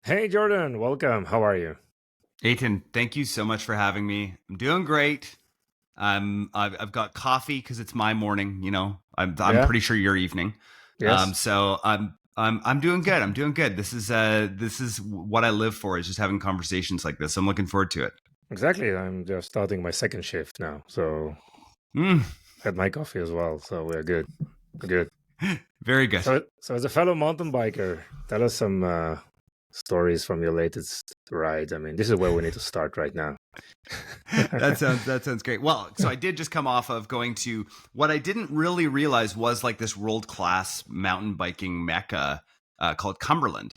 Hey Jordan, welcome. How are you? Eitan, thank you so much for having me. I'm doing great. I've got coffee because it's my morning. I'm Yeah, pretty sure your evening. yes, So I'm doing good. I'm doing good. This is what I live for, is just having conversations like this. I'm looking forward to it. exactly. I'm just starting my second shift now, so Mm, had my coffee as well. So we're good. We're good. very good. So as a fellow mountain biker, tell us some stories from your latest ride. I mean, this is where we need to start right now. That sounds great. Well, so I did just come off of going to what I didn't really realize was like this world class mountain biking mecca called Cumberland.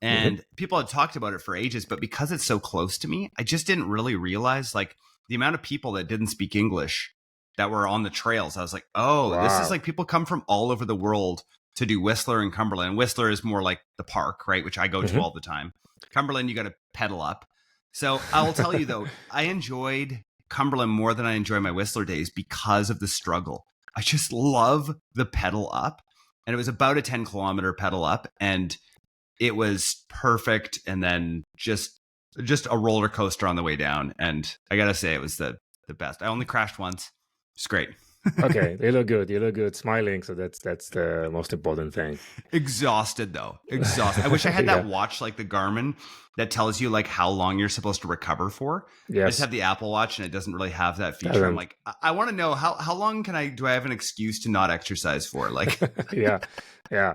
Hmm. And people had talked about it for ages, but because it's so close to me, I just didn't really realize like the amount of people that didn't speak English that were on the trails. I was like, oh, this is Wow. like people come from all over the world to do Whistler and Cumberland. Whistler is more like the park, right? Which I go to Hmm. all the time. Cumberland, you got to pedal up. So I will tell you though, I enjoyed Cumberland more than I enjoy my Whistler days because of the struggle. I just love the pedal up. And it was about a 10-kilometer pedal up, and it was perfect. And then just a roller coaster on the way down. And I gotta say, it was the best. I only crashed once. It's great. Okay, you look good. You look good, smiling. So that's the most important thing. Exhausted though. Exhausted. I wish I had Yeah. that watch like the Garmin that tells you like how long you're supposed to recover for. I just Yes. have the Apple Watch and it doesn't really have that feature. I'm Doesn't. like, I want to know how long do I have an excuse to not exercise for? Like, Yeah. Yeah.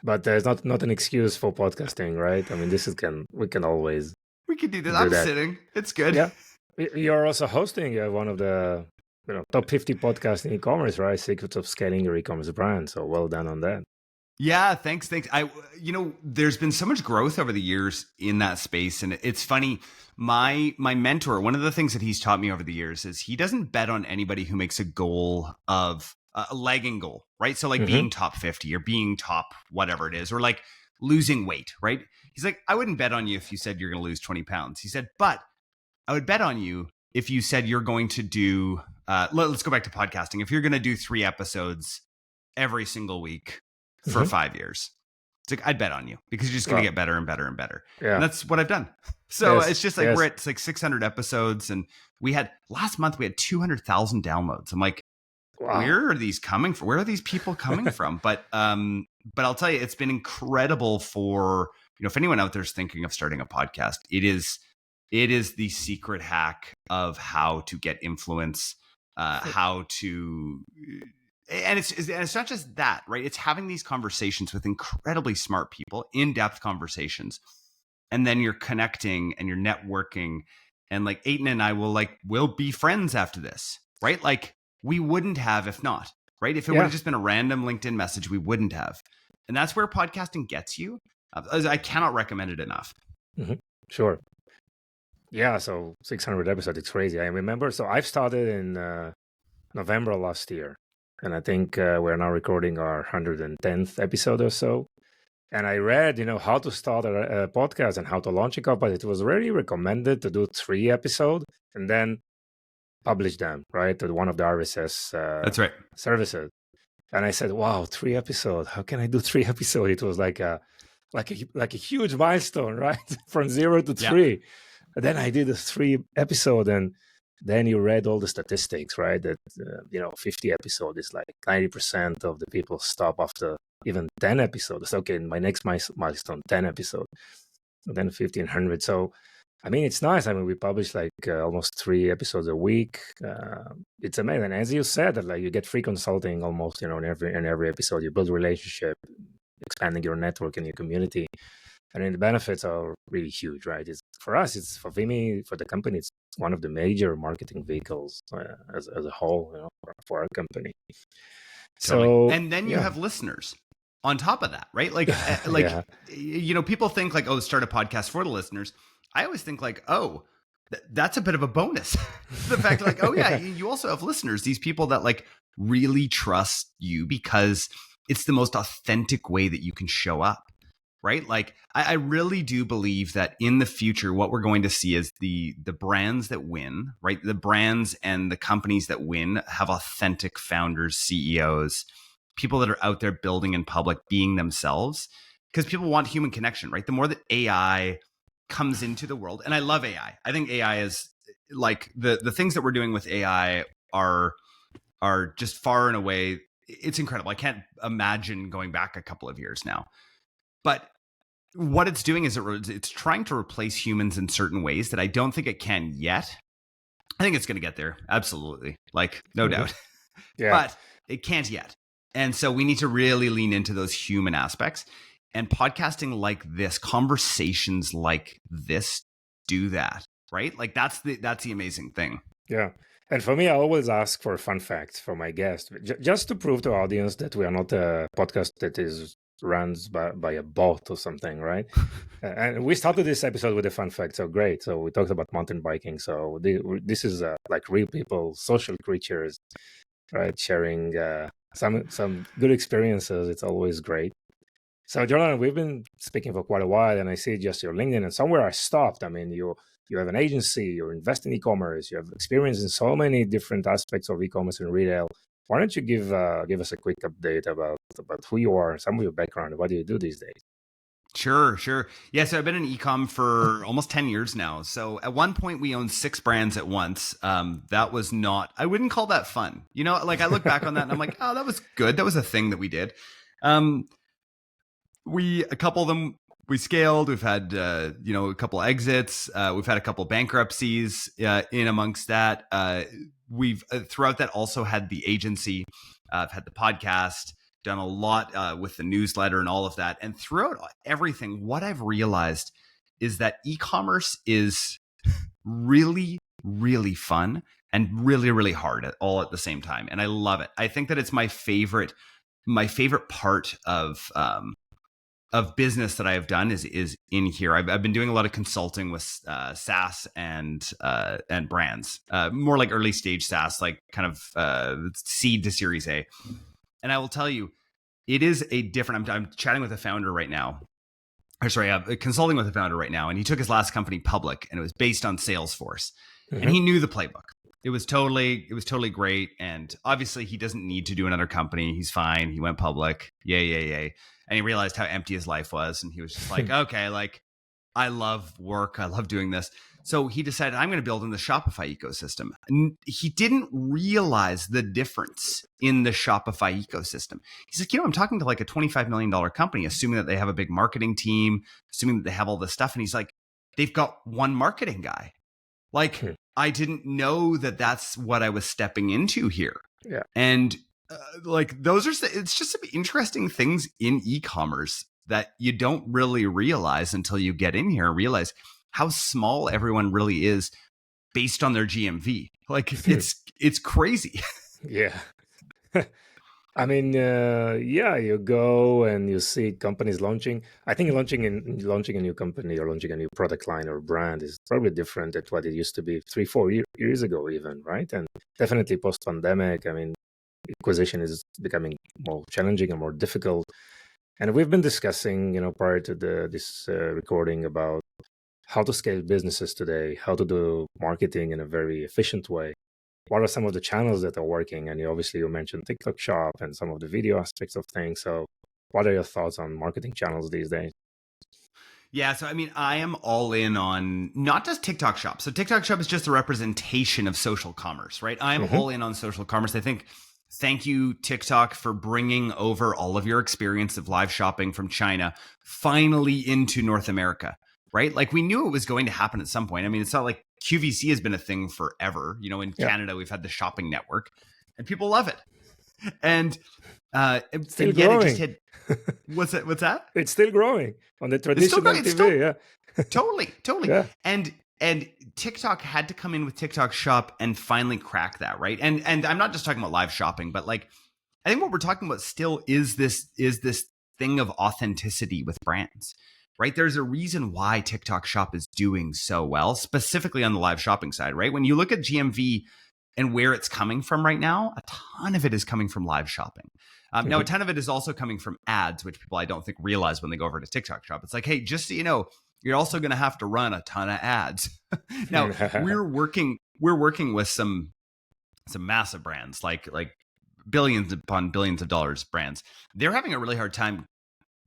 But there's not an excuse for podcasting, right? I mean, this is can we can always we could do this. do I'm that. sitting. It's good. Yeah. You're also hosting one of the top 50 podcasts in e-commerce, right? Secrets of scaling your e-commerce brand. So well done on that. Yeah, thanks. There's been so much growth over the years in that space, and it's funny. My mentor, one of the things that he's taught me over the years is he doesn't bet on anybody who makes a goal of a lagging goal, right? So like Hmm. being top 50 or being top whatever it is, or like losing weight, right? He's like, I wouldn't bet on you if you said you're going to lose 20 pounds. He said, but I would bet on you if you said you're going to do. Let's go back to podcasting. If you're going to do 3 episodes every single week for Hmm. 5 years. It's like, I'd bet on you because you're just going to Well, get better and better and better. And yeah. that's what I've done. So Yes. it's just like we're Yes. at like 600 episodes, and last month we had 200,000 downloads. I'm like, Wow. where are these coming from? Where are these people coming from? But I'll tell you, it's been incredible for, if anyone out there is thinking of starting a podcast, it is the secret hack of how to get influence, how to, and it's not just that, right? It's having these conversations with incredibly smart people, in-depth conversations, and then you're connecting and you're networking, and like Aiton and I will be friends after this, right? Like we wouldn't have if not, right? If it would Yeah. have just been a random LinkedIn message, we wouldn't have. And that's where podcasting gets you. I cannot recommend it enough. Hmm. Sure. Yeah. So 600 episodes. It's crazy. I remember. So I've started in November last year. And I think we're now recording our 110th episode or so. And I read, how to start a podcast and how to launch a company. It was really recommended to do 3 episodes and then publish them, right, to one of the RSS That's right. services. And I said, "Wow, 3 episodes! How can I do 3 episodes?" It was like a huge milestone, right, from 0 to Yeah. 3. And then I did a 3 episode, and then you read all the statistics, right? That 50 episodes is like 90% of the people stop after even 10 episodes. Okay, my next milestone, 10 episodes, and then 1,500. So I mean, it's nice. I mean, we publish like almost 3 episodes a week. It's amazing. As you said, that like you get free consulting almost, in every episode. You build relationship, expanding your network and your community. I mean, the benefits are really huge, right? It's for us, it's for Vimy, for the company, it's one of the major marketing vehicles as a whole, for our company. Totally. So And then you yeah, have listeners on top of that, right? yeah, People think like, oh, start a podcast for the listeners. I always think like, oh, that's a bit of a bonus. The fact like, oh yeah, yeah, you also have listeners, these people that like really trust you because it's the most authentic way that you can show up. Right. Like I really do believe that in the future, what we're going to see is the brands that win, right? The brands and the companies that win have authentic founders, CEOs, people that are out there building in public, being themselves, because people want human connection, right? The more that AI comes into the world, and I love AI. I think AI is like the things that we're doing with AI are just far and away, it's incredible. I can't imagine going back a couple of years now. But what it's doing is it's trying to replace humans in certain ways that I don't think it can yet. I think it's going to get there. Absolutely. Like, no doubt. Yeah. But it can't yet. And so we need to really lean into those human aspects. And podcasting like this, conversations like this do that, right? Like that's the amazing thing. Yeah. And for me, I always ask for fun facts for my guests, just to prove to our audience that we are not a podcast that is runs by a bot or something, right? And we started this episode with a fun fact, so great. So we talked about mountain biking. So this is like real people, social creatures, right? Sharing some good experiences. It's always great. So Jordan, we've been speaking for quite a while, and I see just your LinkedIn, and somewhere I stopped. I mean, you have an agency, you invest in e-commerce, you have experience in so many different aspects of e-commerce and retail. Why don't you give us a quick update about who you are, some of your background, what do you do these days? Sure. Yeah, so I've been in e-com for almost 10 years now. So at one point we owned 6 brands at once. That was not, I wouldn't call that fun. You know, like I look back on that and I'm like, oh, that was good. That was a thing that we did. A couple of them we scaled. We've had a couple exits. We've had a couple bankruptcies in amongst that. We've throughout that also had the agency. I've had the podcast, done a lot with the newsletter and all of that. And throughout everything, what I've realized is that e-commerce is really, really fun and really, really hard all at the same time. And I love it. I think that it's my favorite part of business that I have done is in here. I've been doing a lot of consulting with SaaS and brands, more like early stage SaaS, like kind of seed to Series A. And I will tell you, it is a different. I'm chatting with a founder right now. Consulting with a founder right now, and he took his last company public, and it was based on Salesforce, and he knew the playbook. It was totally great, and obviously he doesn't need to do another company. He's fine. He went public. Yay. And he realized how empty his life was. And he was just like, okay, like I love work. I love doing this. So he decided I'm going to build in the Shopify ecosystem. And he didn't realize the difference in the Shopify ecosystem. He's like, I'm talking to like a $25 million company, assuming that they have a big marketing team, assuming that they have all this stuff. And he's like, they've got one marketing guy. Like, I didn't know that that's what I was stepping into here. Yeah. And it's just some interesting things in e-commerce that you don't really realize until you get in here and realize how small everyone really is based on their GMV. Like it's crazy. Yeah. I mean, you go and you see companies launching. I think launching a new company or launching a new product line or brand is probably different than what it used to be 3-4 years ago even, right? And definitely post-pandemic, I mean, acquisition is becoming more challenging and more difficult. And we've been discussing, prior to this recording about how to scale businesses today, how to do marketing in a very efficient way. What are some of the channels that are working? And you mentioned TikTok Shop and some of the video aspects of things. So what are your thoughts on marketing channels these days? Yeah, so I mean, I am all in on not just TikTok Shop. So TikTok Shop is just a representation of social commerce, right? I am all in on social commerce. I think, thank you, TikTok, for bringing over all of your experience of live shopping from China finally into North America, right? Like we knew it was going to happen at some point. I mean, it's not like QVC has been a thing forever. In Canada, we've had the shopping network and people love it. And still growing. It just hit. What's that? It's still growing on the traditional TV. Yeah, totally. Yeah. And TikTok had to come in with TikTok Shop and finally crack that, right? And I'm not just talking about live shopping, but like I think what we're talking about still is this thing of authenticity with brands, right? There's a reason why TikTok Shop is doing so well, specifically on the live shopping side, right? When you look at GMV and where it's coming from right now, a ton of it is coming from live shopping. Now, a ton of it is also coming from ads, which people I don't think realize when they go over to TikTok Shop. It's like, hey, just so you know, you're also going to have to run a ton of ads. Now, we're working with some massive brands, like billions upon billions of dollars brands. They're having a really hard time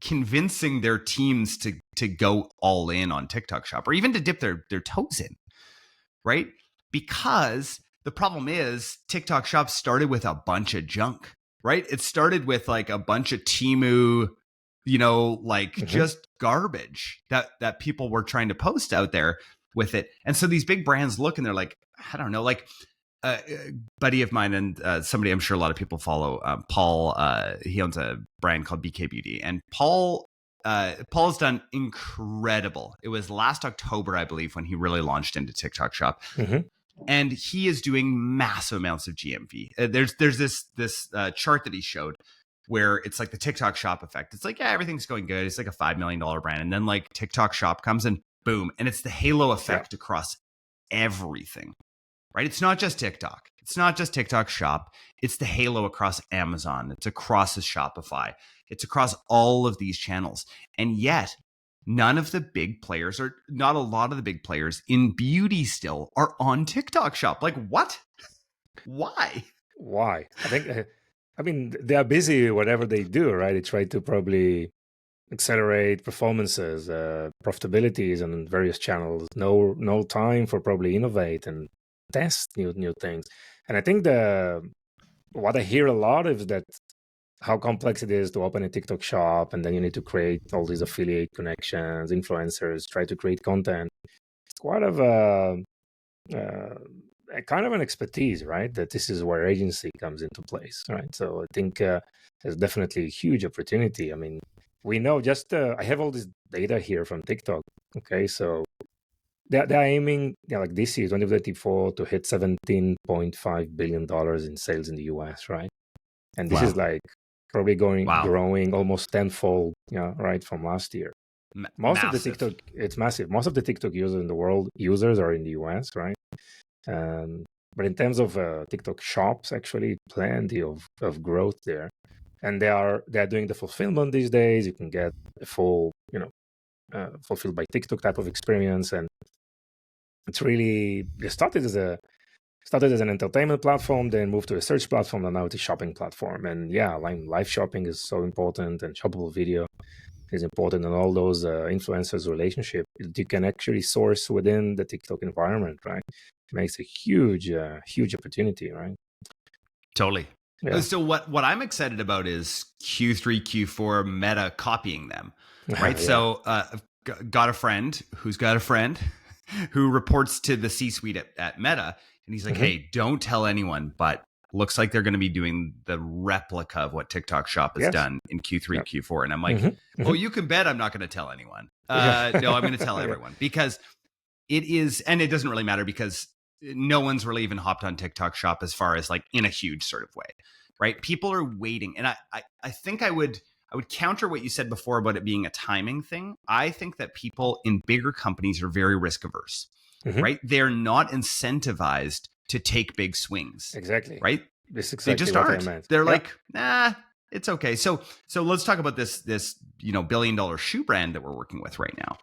convincing their teams to go all in on TikTok Shop, or even to dip their toes in, right? Because the problem is TikTok Shop started with a bunch of junk, right? It started with like a bunch of Temu, just garbage that people were trying to post out there with it. And so these big brands look and they're like, I don't know, like a buddy of mine and somebody I'm sure a lot of people follow, Paul, he owns a brand called BK Beauty. And Paul's done incredible. It was last October, I believe, when he really launched into TikTok Shop. And he is doing massive amounts of GMV. There's this chart that he showed where it's like the TikTok Shop effect. It's like, yeah, everything's going good. It's like a $5 million brand. And then like TikTok Shop comes and boom. And it's the halo effect across everything, right? It's not just TikTok. It's not just TikTok Shop. It's the halo across Amazon. It's across the Shopify. It's across all of these channels. And yet none of the big players, or not a lot of the big players in beauty still, are on TikTok Shop. Like what? Why? I mean, they are busy whatever they do, right? They try to probably accelerate performances, profitabilities on various channels. No time for probably innovate and test new things. And I think what I hear a lot is that how complex it is to open a TikTok Shop, and then you need to create all these affiliate connections, influencers, try to create content. It's quite of a kind of an expertise, right? That this is where agency comes into place, right? So I think there's definitely a huge opportunity. I mean, we know I have all this data here from TikTok. Okay, so they're aiming, like this year, 2024, to hit $17.5 billion in sales in the US, right? And this is like probably growing almost tenfold, right, from last year. Most of the TikTok, it's massive. Most of the TikTok users in the world, are in the US, right? But in terms of TikTok shops, actually, plenty of growth there. And they're doing the fulfillment these days. You can get a full, fulfilled by TikTok type of experience. And it's really, it started as an entertainment platform, then moved to a search platform, and now it's a shopping platform. And live shopping is so important, and shoppable video is important, and all those influencers relationship you can actually source within the TikTok environment, right? It makes a huge opportunity, right? Totally. Yeah. So what I'm excited about is Q3, Q4 Meta copying them, right? So I've got a friend who's got a friend who reports to the C-suite at Meta. And he's like, hey, don't tell anyone, but looks like they're going to be doing the replica of what TikTok Shop has done in Q3, Q4. And I'm like, oh, you can bet I'm not going to tell anyone. No, I'm going to tell everyone, because it is, and it doesn't really matter because no one's really even hopped on TikTok Shop as far as like in a huge sort of way, right? People are waiting. And I think I would counter what you said before about it being a timing thing. I think that people in bigger companies are very risk averse. Right? They're not incentivized to take big swings. Exactly. Right? This is exactly they just what aren't. I meant. They're like, nah, it's okay. So let's talk about this $1 billion shoe brand that we're working with right now.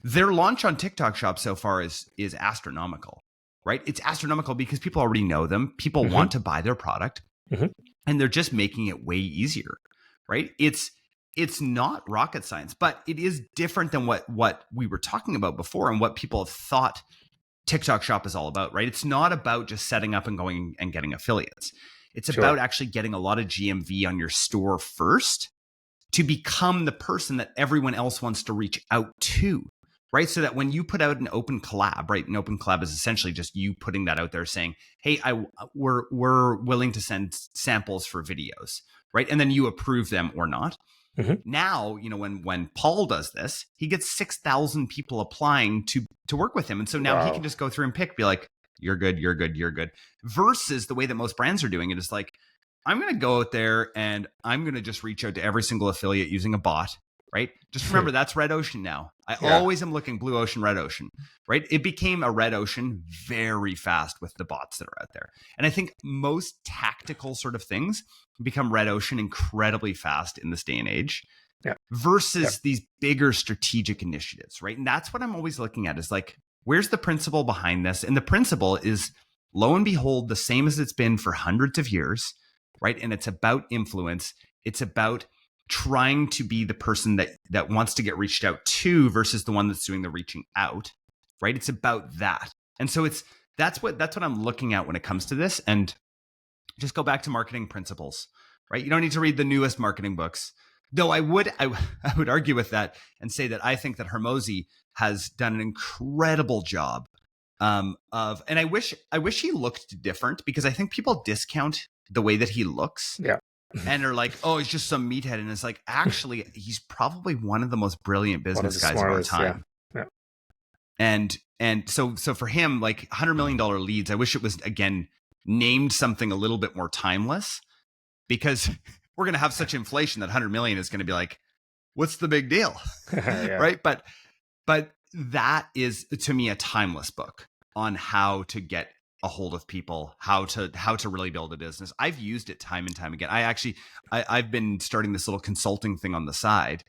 Their launch on TikTok Shop so far is astronomical, right? It's astronomical because people already know them. People want to buy their product, and they're just making it way easier, right? It's not rocket science, but it is different than what we were talking about before and what people have thought TikTok Shop is all about, right? It's not about just setting up and going and getting affiliates. It's about actually getting a lot of GMV on your store first to become the person that everyone else wants to reach out to, right? So that when you put out an open collab, right? An open collab is essentially just you putting that out there saying, hey, we're willing to send samples for videos, right? And then you approve them or not. Now, when Paul does this, he gets 6,000 people applying to work with him. And so now he can just go through and be like, you're good, you're good, you're good. Versus the way that most brands are doing it is like, I'm going to go out there and I'm going to just reach out to every single affiliate using a bot, right? Just remember, that's red ocean now. I always am looking blue ocean, red ocean, right? It became a red ocean very fast with the bots that are out there. And I think most tactical sort of things become red ocean incredibly fast in this day and age versus these bigger strategic initiatives, right? And that's what I'm always looking at is like, where's the principle behind this? And the principle is, lo and behold, the same as it's been for hundreds of years, right? And it's about influence. It's about trying to be the person that wants to get reached out to versus the one that's doing the reaching out, right? It's about that. And so that's what I'm looking at when it comes to this. And just go back to marketing principles, right? You don't need to read the newest marketing books. Though I would argue with that and say that I think that Hormozi has done an incredible job and I wish he looked different, because I think people discount the way that he looks. Yeah. And are like, oh, he's just some meathead. And it's like, actually, he's probably one of the most brilliant business guys of our time. Yeah. And so for him, like $100 million leads, I wish it was, again, named something a little bit more timeless, because we're going to have such inflation that 100 million is going to be like, what's the big deal? Yeah. Right. But that is, to me, a timeless book on how to get a hold of people, how to really build a business. I've used it time and time again. I've been starting this little consulting thing on the side,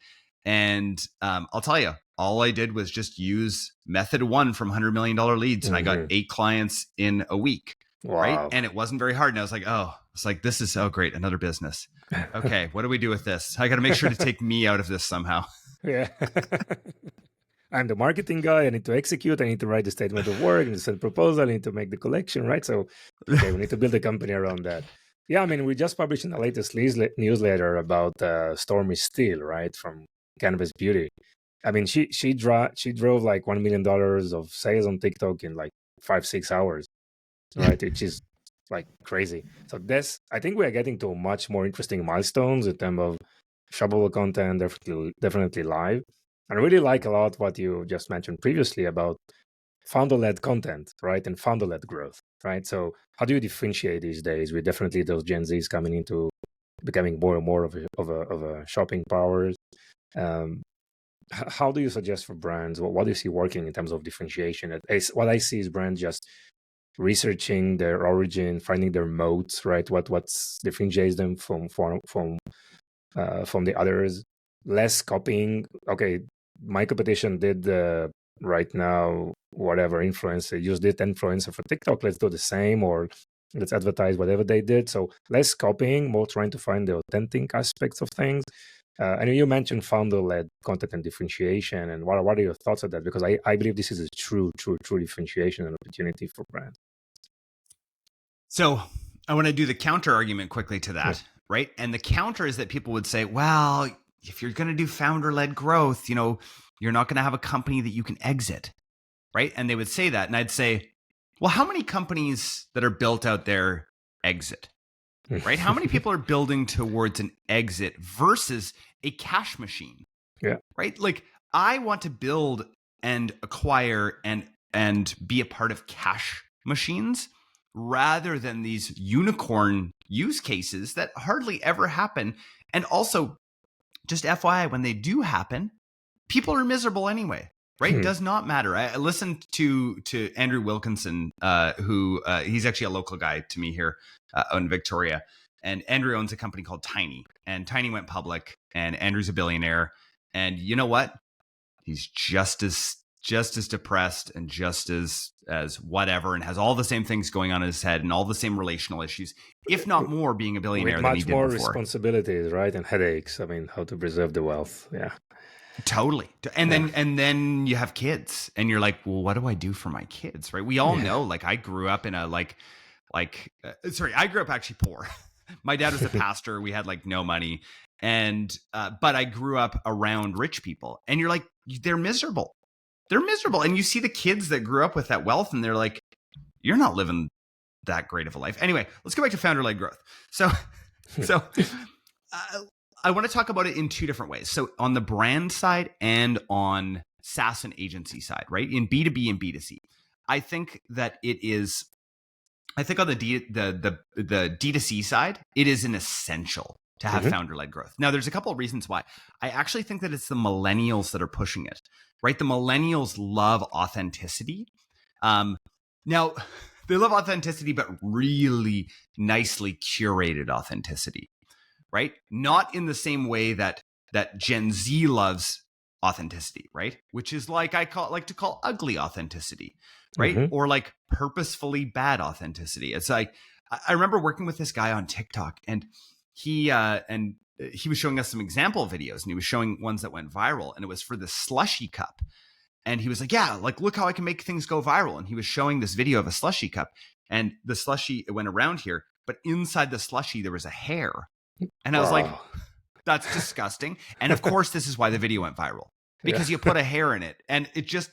and I'll tell you, all I did was just use method 1 from $100 million leads, and I got 8 clients in a week. Wow. Right. And it wasn't very hard. And I was like, this is so great. Another business. Okay. What do we do with this? I got to make sure to take me out of this somehow. Yeah. I'm the marketing guy. I need to execute. I need to write the statement of work. I need to send a proposal. I need to make the collection, right? So, okay, we need to build a company around that. Yeah, I mean, we just published in the latest newsletter about Stormy Steele, right, from Cannabis Beauty. I mean, she drove like $1 million of sales on TikTok in like 5-6 hours, right? Which is like crazy. So I think we are getting to much more interesting milestones in terms of shoppable content, definitely live. And I really like a lot what you just mentioned previously about founder-led content, right? And founder-led growth, right? So how do you differentiate these days with definitely those Gen Zs coming into becoming more and more of a shopping powers? How do you suggest for brands? What do you see working in terms of differentiation? What I see is brands just researching their origin, finding their moats, right? What differentiates them from the others. Less copying. Okay, my competition did right now whatever influencer used it influencer for TikTok. Let's do the same, or let's advertise whatever they did. So less copying, more trying to find the authentic aspects of things. And you mentioned founder-led content and differentiation. And what are your thoughts on that? Because I believe this is a true differentiation and opportunity for brands. So I want to do the counter argument quickly to that, right? And the counter is that people would say, well, if you're going to do founder-led growth, you're not going to have a company that you can exit, right? And they would say that. And I'd say, well, how many companies that are built out there exit, right? How many people are building towards an exit versus a cash machine? Yeah. Right? Like, I want to build and acquire and be a part of cash machines rather than these unicorn use cases that hardly ever happen. And also, just FYI, when they do happen, people are miserable anyway, right? It does not matter. I listened to Andrew Wilkinson, who he's actually a local guy to me here in Victoria. And Andrew owns a company called Tiny. And Tiny went public, and Andrew's a billionaire. And you know what? He's just as depressed and just as whatever, and has all the same things going on in his head and all the same relational issues, if not more, being a billionaire with than he did before. Much more responsibilities, right? And headaches. I mean, how to preserve the wealth. Yeah. Totally. And then you have kids, and you're like, well, what do I do for my kids? Right. We all know, like, I grew up in a I grew up actually poor. My dad was a pastor. We had like no money. And, but I grew up around rich people, and you're like, they're miserable. They're miserable. And you see the kids that grew up with that wealth, and they're like, you're not living that great of a life. Anyway, let's go back to founder-led growth. So I want to talk about it in 2 different ways. So on the brand side and on SaaS and agency side, right? In B2B and B2C. I think that it is, on the D2C side, it is an essential to have founder-led growth. Now, there's a couple of reasons why. I actually think that it's the millennials that are pushing it, right? The millennials love authenticity. Now, they love authenticity, but really nicely curated authenticity, right? Not in the same way that Gen Z loves authenticity, right? Which is like I like to call ugly authenticity, right? Or like purposefully bad authenticity. It's like, I remember working with this guy on TikTok, and he and he was showing us some example videos, and he was showing ones that went viral, and it was for the slushy cup. And he was like, yeah, like, look how I can make things go viral. And he was showing this video of a slushy cup, and the slushy, it went around here, but inside the slushy, there was a hair. And I was like, that's disgusting. And of course, this is why the video went viral, because you put a hair in it, and it just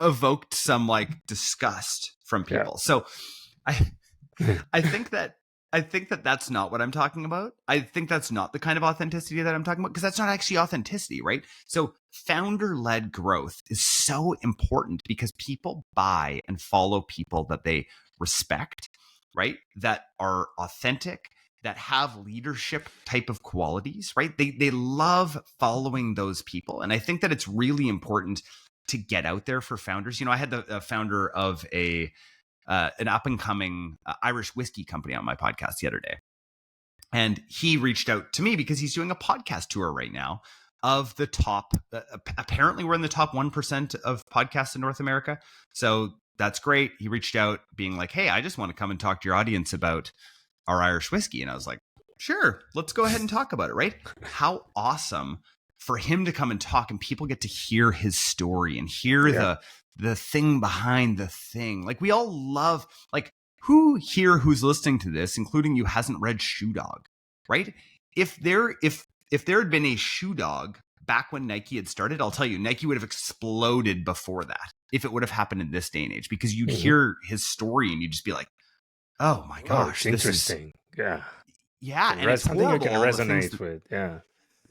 evoked some like disgust from people. So I think that that's not what I'm talking about. I think that's not the kind of authenticity that I'm talking about, because that's not actually authenticity, right? So founder-led growth is so important because people buy and follow people that they respect, right? That are authentic, that have leadership type of qualities, right? They love following those people. And I think that it's really important to get out there for founders. You know, I had the founder of an up-and-coming Irish whiskey company on my podcast the other day. And he reached out to me because he's doing a podcast tour right now of the top, apparently we're in the top 1% of podcasts in North America. So that's great. He reached out being like, hey, I just want to come and talk to your audience about our Irish whiskey. And I was like, sure, let's go ahead and talk about it, right? How awesome for him to come and talk, and people get to hear his story and hear the thing behind the thing. Like, we all love, like, who here who's listening to this, including you, hasn't read Shoe Dog, right? If there had been a Shoe Dog back when Nike had started, I'll tell you, Nike would have exploded before that if it would have happened in this day and age, because you'd hear his story and you'd just be like, oh my gosh, it's interesting. Yeah. And it's something you can resonate with. Yeah.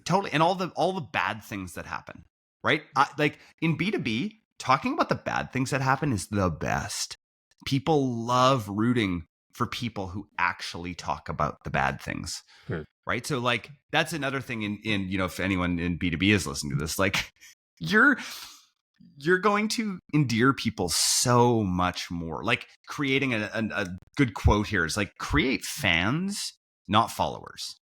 Totally. And all the bad things that happen, right? Like in B2B, talking about the bad things that happen is the best. People love rooting for people who actually talk about the bad things, right? So like, that's another thing in, you know, if anyone in B2B is listening to this, like you're going to endear people so much more. Like creating a good quote here is like, create fans, not followers.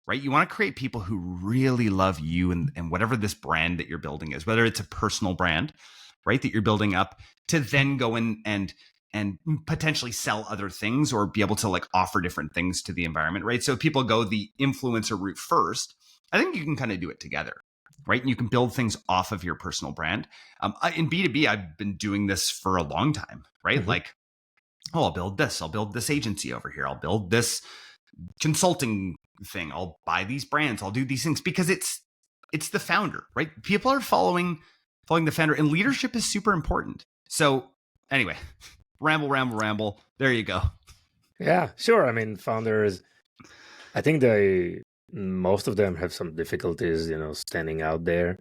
Right? You want to create people who really love you and whatever this brand that you're building is, whether it's a personal brand, right, that you're building up to then go in and potentially sell other things or be able to like offer different things to the environment, right? So if people go the influencer route first, I think you can kind of do it together, right? And you can build things off of your personal brand. In B2B, I've been doing this for a long time, right? Like, oh, I'll build this agency over here. I'll build this consulting thing. I'll buy these brands. I'll do these things because it's the founder, right? People are following the founder, and leadership is super important. So anyway, ramble. There you go. Yeah, sure. I mean, founders, I think most of them have some difficulties, you know, standing out there,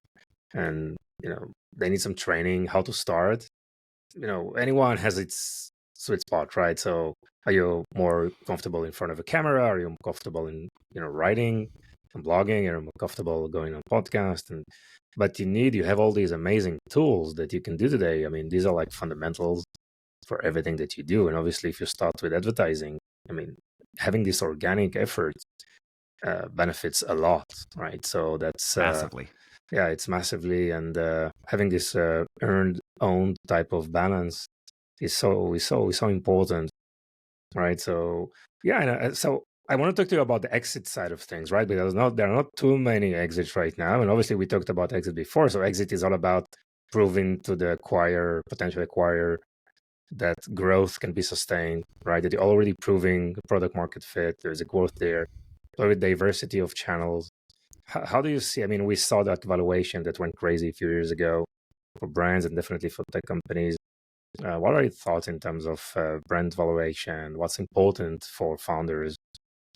and, you know, they need some training how to start. You know, anyone has its sweet spot, right? So are you more comfortable in front of a camera? Are you more comfortable in, you know, writing and blogging? Are you more comfortable going on podcast? But you have all these amazing tools that you can do today. I mean, these are like fundamentals for everything that you do. And obviously, if you start with advertising, I mean, having this organic effort benefits a lot, right? So that's massively. Yeah, it's massively, and having this earned, owned type of balance is so important, right? So yeah, and so I want to talk to you about the exit side of things, right? Because there are not too many exits right now, and obviously we talked about exit before. So exit is all about proving to the potential acquirer, that growth can be sustained, right? That you're already proving product market fit. There's a growth there, with diversity of channels. How do you see? I mean, we saw that valuation that went crazy a few years ago for brands and definitely for tech companies. What are your thoughts in terms of brand valuation? What's important for founders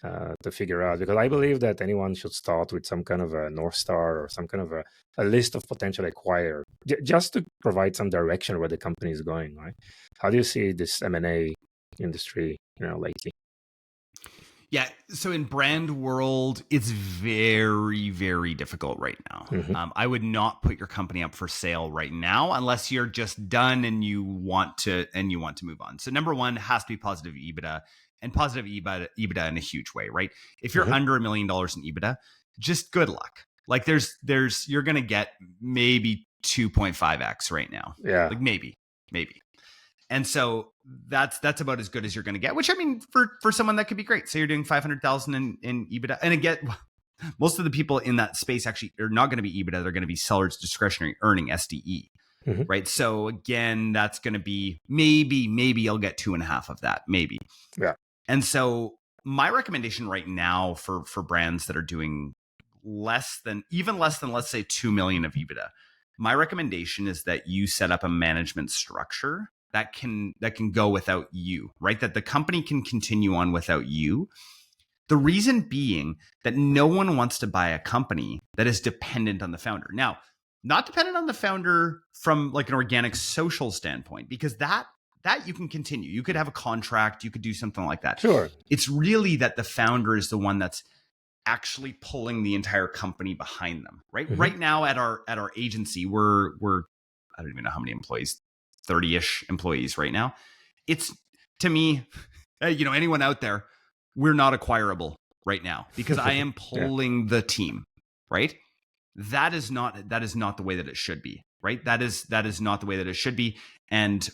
to figure out? Because I believe that anyone should start with some kind of a North Star or some kind of a list of potential acquirers, just to provide some direction where the company is going, right? How do you see this M&A industry, you know, lately? Yeah. So in brand world, it's very, very difficult right now. I would not put your company up for sale right now unless you're just done and you want to move on. So number one, has to be positive EBITDA, and positive EBITDA in a huge way, right? If you're under $1 million in EBITDA, just good luck. Like you're going to get maybe 2.5x right now. Yeah. Like maybe. And so that's about as good as you're going to get, which, I mean, for someone that could be great. So you're doing 500,000 in EBITDA. And again, most of the people in that space actually are not going to be EBITDA. They're going to be seller's discretionary earning, SDE. Right. So again, that's going to be maybe I'll get 2.5 of that, maybe. Yeah. And so my recommendation right now for brands that are doing less than, let's say 2 million of EBITDA, my recommendation is that you set up a management structure that can go without you, right? That the company can continue on without you. The reason being that no one wants to buy a company that is dependent on the founder. Now, not dependent on the founder from like an organic social standpoint, because that you can continue. You could have a contract, you could do something like that. Sure. It's really that the founder is the one that's actually pulling the entire company behind them, right? Right now at our agency, we're I don't even know how many employees, 30-ish employees right now. It's, to me, anyone out there, we're not acquirable right now because I am pulling the team, right? That is not the way that it should be, right? That is not the way that it should be. And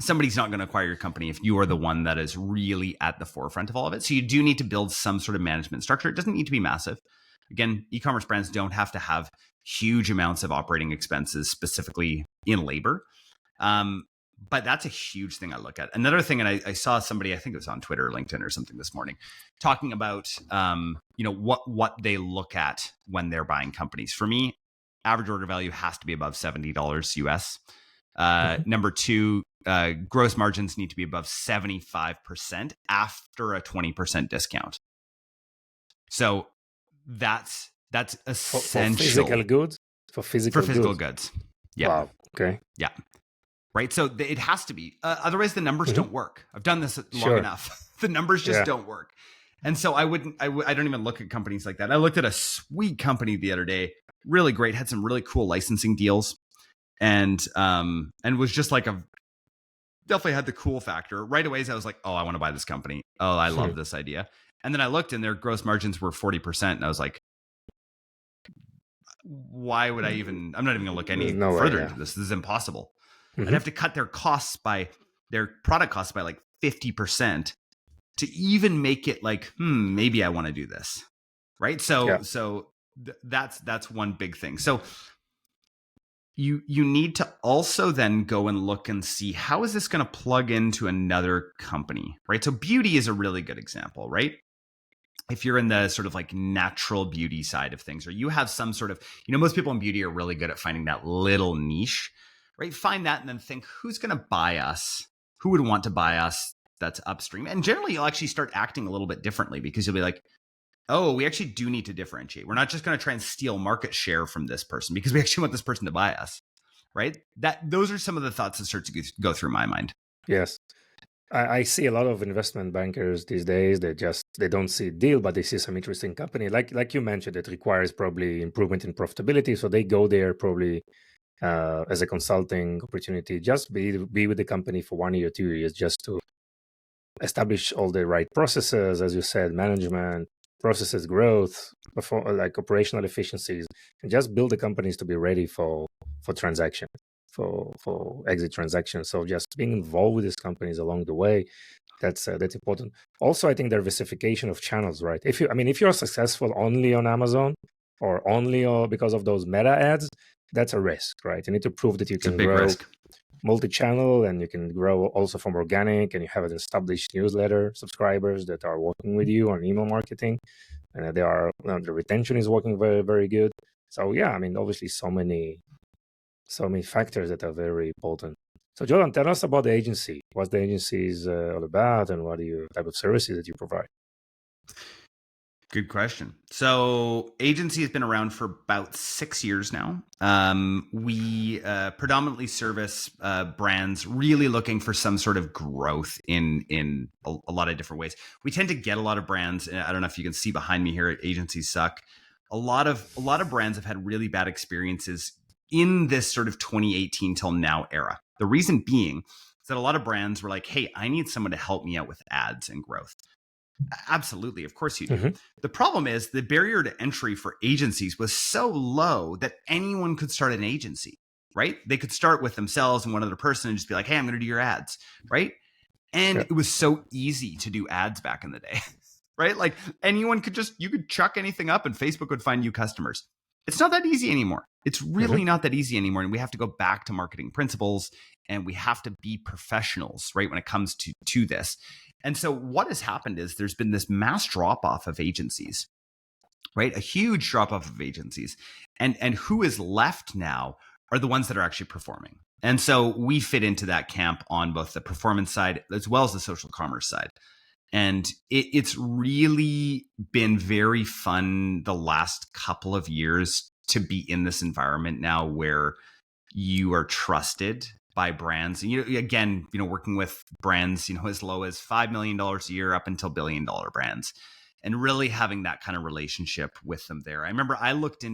somebody's not going to acquire your company if you are the one that is really at the forefront of all of it. So you do need to build some sort of management structure. It doesn't need to be massive. Again, e-commerce brands don't have to have huge amounts of operating expenses, specifically in labor. But that's a huge thing I look at. Another thing, and I saw somebody, I think it was on Twitter or LinkedIn or something this morning, talking about what they look at when they're buying companies. For me, average order value has to be above $70 US. Number two, gross margins need to be above 75% after a 20% discount. So that's essential for physical goods. For physical goods. Yeah. Wow. Okay. Yeah. Right. So it has to be. Otherwise, the numbers don't work. I've done this long enough. The numbers just don't work. And so I don't even look at companies like that. I looked at a sweet company the other day, really great, had some really cool licensing deals, and was just like definitely had the cool factor. Right away, I was like, oh, I want to buy this company. Oh, I love this idea. And then I looked and their gross margins were 40%. And I was like, why would I'm not even going to look any further into this. This is impossible. I'd have to cut their product costs by like 50% to even make it like, maybe I want to do this. Right. So that's one big thing. So you need to also then go and look and see, how is this going to plug into another company, right? So beauty is a really good example, right? If you're in the sort of like natural beauty side of things, or you have some sort of, most people in beauty are really good at finding that little niche, right? Find that and then think, who's going to buy us? Who would want to buy us that's upstream? And generally, you'll actually start acting a little bit differently because you'll be like, oh, we actually do need to differentiate. We're not just going to try and steal market share from this person because we actually want this person to buy us, right? Those are some of the thoughts that start to go through my mind. Yes. I see a lot of investment bankers these days. They don't see a deal, but they see some interesting company. Like you mentioned, it requires probably improvement in profitability. So they go there probably as a consulting opportunity, just be with the company for 1 year, 2 years, just to establish all the right processes, as you said, management, processes, growth, like operational efficiencies, and just build the companies to be ready for transaction, for exit transactions. So just being involved with these companies along the way, that's important. Also, I think diversification of channels, right? If you're successful only on Amazon or only because of those meta ads, that's a risk, right? You need to prove that you can grow multi-channel, and you can grow also from organic, and you have an established newsletter subscribers that are working with you on email marketing, and the retention is working very, very good. So yeah, obviously so many factors that are very important. So Jordan, tell us about the agency. What's the agency all about, and what are your type of services that you provide? Good question. So agency has been around for about 6 years now. We predominantly service brands really looking for some sort of growth in a lot of different ways. We tend to get a lot of brands. I don't know if you can see behind me here, agencies suck. A lot of brands have had really bad experiences in this sort of 2018 till now era. The reason being is that a lot of brands were like, hey, I need someone to help me out with ads and growth. Absolutely. Of course you do. Mm-hmm. The problem is the barrier to entry for agencies was so low that anyone could start an agency, right? They could start with themselves and one other person and just be like, hey, I'm going to do your ads, right? And it was so easy to do ads back in the day, right? Like anyone could you could chuck anything up and Facebook would find you customers. It's not that easy anymore. It's really not that easy anymore. And we have to go back to marketing principles and we have to be professionals, right? When it comes to this. And so what has happened is there's been this mass drop off of agencies, right? A huge drop off of agencies. And who is left now are the ones that are actually performing. And so we fit into that camp on both the performance side as well as the social commerce side. And it's really been very fun the last couple of years to be in this environment now where you are trusted by brands. And again, working with brands, as low as $5 million a year up until $1 billion brands, and really having that kind of relationship with them there. I remember I looked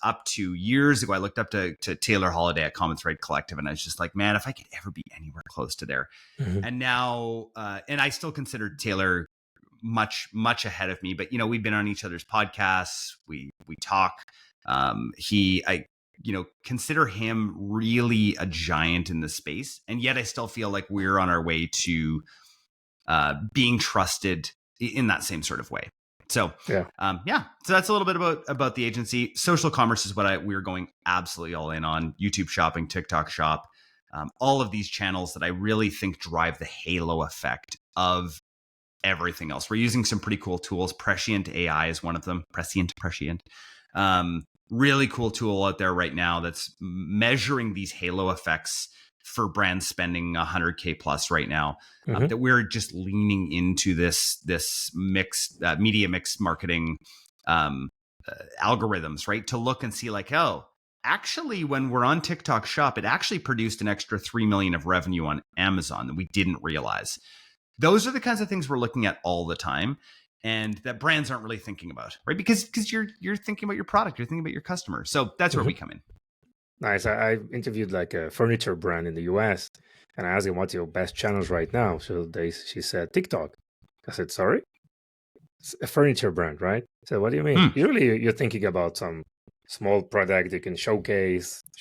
up to years ago, I looked up to Taylor Holiday at Common Thread Collective. And I was just like, man, if I could ever be anywhere close to there. And now, and I still consider Taylor much, much ahead of me, but we've been on each other's podcasts. We talk. I consider him really a giant in the space. And yet I still feel like we're on our way to being trusted in that same sort of way. So, so that's a little bit about the agency. Social commerce is what we're going absolutely all in on. YouTube shopping, TikTok shop, all of these channels that I really think drive the halo effect of everything else. We're using some pretty cool tools. Prescient AI is one of them. Prescient. Really cool tool out there right now that's measuring these halo effects for brands spending $100K plus right now. That we're just leaning into this mixed media mix marketing algorithms, right? To look and see like, oh, actually, when we're on TikTok Shop, it actually produced an extra 3 million of revenue on Amazon that we didn't realize. Those are the kinds of things we're looking at all the time, and that brands aren't really thinking about, right? Because you're thinking about your product, you're thinking about your customer. So that's where we come in. Nice. I interviewed like a furniture brand in the US, and I asked him, what's your best channels right now? So she said TikTok. I said, sorry? It's a furniture brand, right? So what do you mean? Usually you're thinking about some small product you can show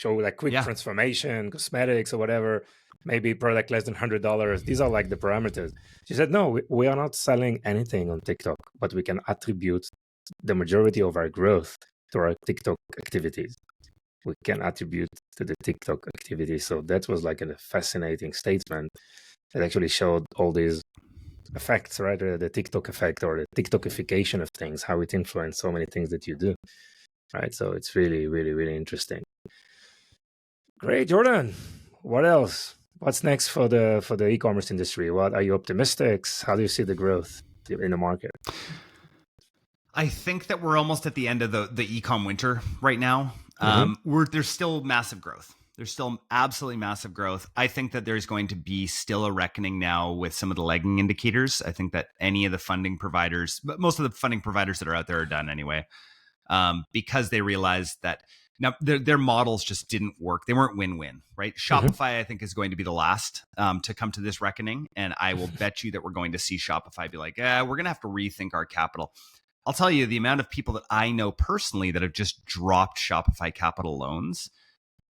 like quick transformation, cosmetics or whatever, maybe product less than $100. These are like the parameters. She said, no, we are not selling anything on TikTok, but we can attribute the majority of our growth to our TikTok activities. We can attribute to the TikTok activity. So that was like a fascinating statement that actually showed all these effects, right? The TikTok effect or the TikTokification of things, how it influenced so many things that you do, right? So it's really, really, really interesting. Great, Jordan. What else? What's next for the e-commerce industry? What are you optimistic? How do you see the growth in the market? I think that we're almost at the end of the e-com winter right now. There's still massive growth. There's still absolutely massive growth. I think that there's going to be still a reckoning now with some of the lagging indicators. I think that any of the funding providers, most of the funding providers that are out there are done anyway, because they realized that now their models just didn't work. They weren't win-win, right? Shopify, I think, is going to be the last to come to this reckoning. And I will bet you that we're going to see Shopify be like, we're going to have to rethink our capital. I'll tell you, the amount of people that I know personally that have just dropped Shopify capital loans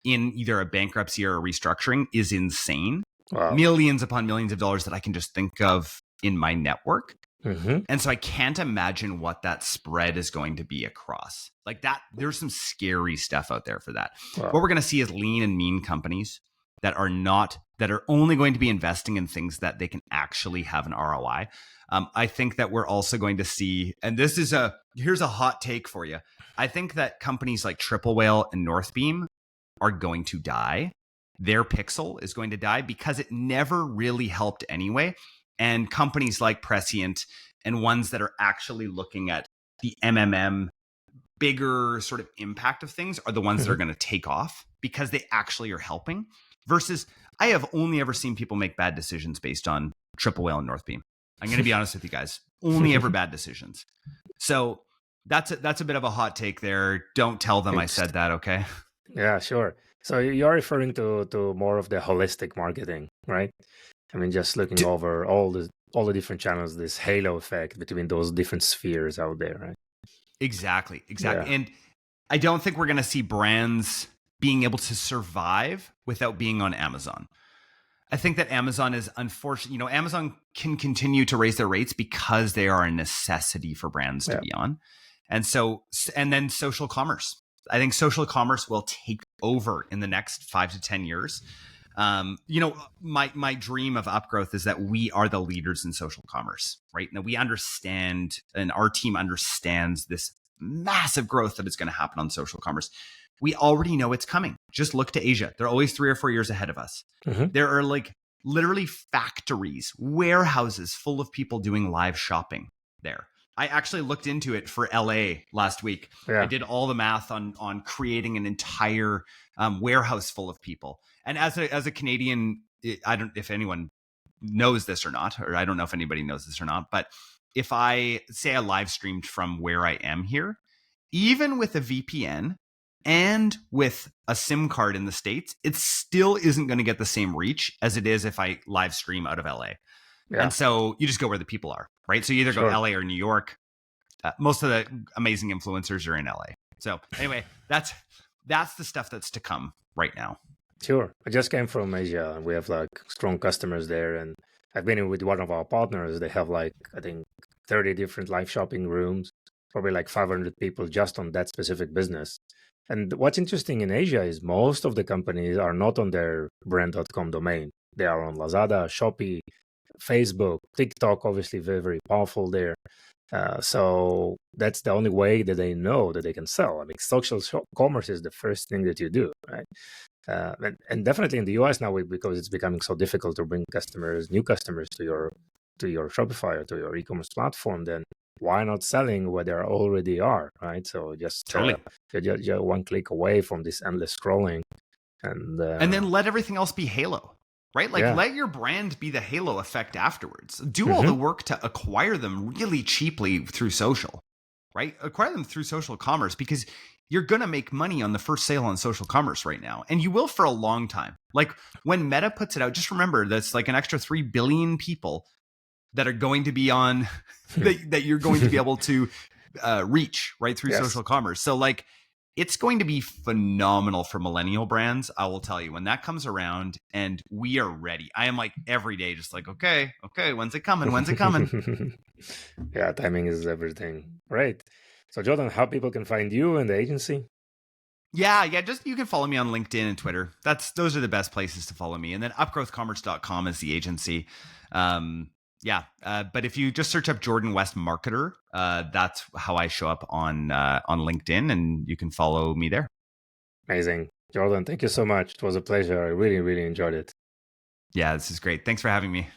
in either a bankruptcy or a restructuring is insane. Wow. Millions upon millions of dollars that I can just think of in my network. And so I can't imagine what that spread is going to be across. Like that, there's some scary stuff out there for that. Wow. What we're going to see is lean and mean companies that are only going to be investing in things that they can actually have an ROI. I think that we're also going to see, and here's a hot take for you. I think that companies like Triple Whale and Northbeam are going to die. Their pixel is going to die because it never really helped anyway. And companies like Prescient and ones that are actually looking at the bigger sort of impact of things are the ones that are going to take off because they actually are helping. Versus, I have only ever seen people make bad decisions based on Triple Whale and Northbeam. I'm going to be honest with you guys. Only ever bad decisions. So that's a bit of a hot take there. Don't tell them I said that, okay? Yeah, sure. So you're referring to more of the holistic marketing, right? I mean, just looking over all the different channels, this halo effect between those different spheres out there, right? Exactly. Yeah. And I don't think we're going to see brands being able to survive without being on Amazon. I think that Amazon is unfortunate. Amazon can continue to raise their rates because they are a necessity for brands to be on. And then social commerce. I think social commerce will take over in the next 5 to 10 years. My dream of upGrowth is that we are the leaders in social commerce, right? Now we understand, and our team understands this massive growth that is going to happen on social commerce. We already know it's coming. Just look to Asia. They're always 3 or 4 years ahead of us. Mm-hmm. There are literally factories, warehouses full of people doing live shopping there. I actually looked into it for LA last week. Yeah. I did all the math on creating an entire warehouse full of people. And as a Canadian, I don't know if anyone knows this or not, or I don't know if anybody knows this or not, but if I say I live streamed from where I am here, even with a VPN and with a SIM card in the States, it still isn't going to get the same reach as it is if I live stream out of LA. Yeah. And so you just go where the people are, right? So you either go LA or New York. Most of the amazing influencers are in LA. So anyway, that's the stuff that's to come right now. Sure. I just came from Asia and we have strong customers there. And I've been in with one of our partners. They have I think 30 different live shopping rooms, probably 500 people just on that specific business. And what's interesting in Asia is most of the companies are not on their brand.com domain. They are on Lazada, Shopee, Facebook, TikTok, obviously very, very powerful there. So that's the only way that they know that they can sell. I mean, social commerce is the first thing that you do, right? And definitely in the US now, because it's becoming so difficult to bring new customers to your Shopify or to your e-commerce platform, then why not selling where they already are, right? So just totally. You're one click away from this endless scrolling, and then let everything else be Halo. Right? Let your brand be the halo effect afterwards. Do all the work to acquire them really cheaply through social, right? Acquire them through social commerce because you're going to make money on the first sale on social commerce right now. And you will for a long time. When Meta puts it out, just remember that's an extra 3 billion people that are going to be on, that you're going to be able to reach, right? Through social commerce. So it's going to be phenomenal for millennial brands. I will tell you when that comes around and we are ready. I am every day, just okay. When's it coming? When's it coming? Yeah. Timing is everything. Right. So Jordan, how people can find you and the agency? Yeah. Just, you can follow me on LinkedIn and Twitter. Those are the best places to follow me. And then upgrowthcommerce.com is the agency. But if you just search up Jordan West Marketer, that's how I show up on LinkedIn, and you can follow me there. Amazing. Jordan, thank you so much. It was a pleasure. I really, really enjoyed it. Yeah, this is great. Thanks for having me.